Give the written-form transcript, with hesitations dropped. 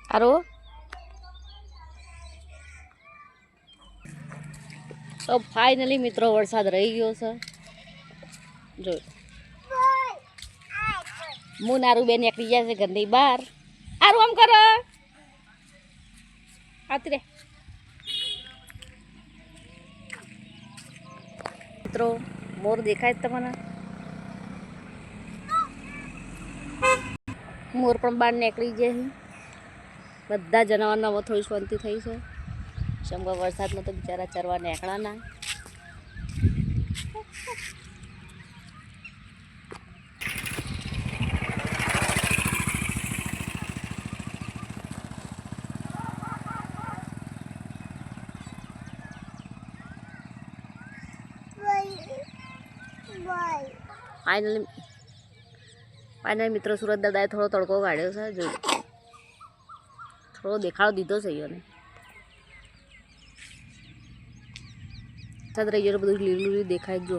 આરો તો ફાઇનલી મિત્રો વરસાદ રહી ગયો છે જો હું નારું બેન નીકળી જાય છે ઘરની બહાર આરું આમ કરો આતી રે મિત્રો મોર દેખાય તમને મોર પણ બહાર નીકળી જાય બધા જનાવરના થોડી શાંતિ થઈ છે શંભર વરસાદમાં તો બિચારા ચરવા નીકળ્યા ના ફાઇનલી મિત્રો સુરત દાદાએ થોડો તડકો કાઢ્યો છે જો થોડો દેખાડો દીધો છે એને રહી ગયો બધું લીલું દેખાય જો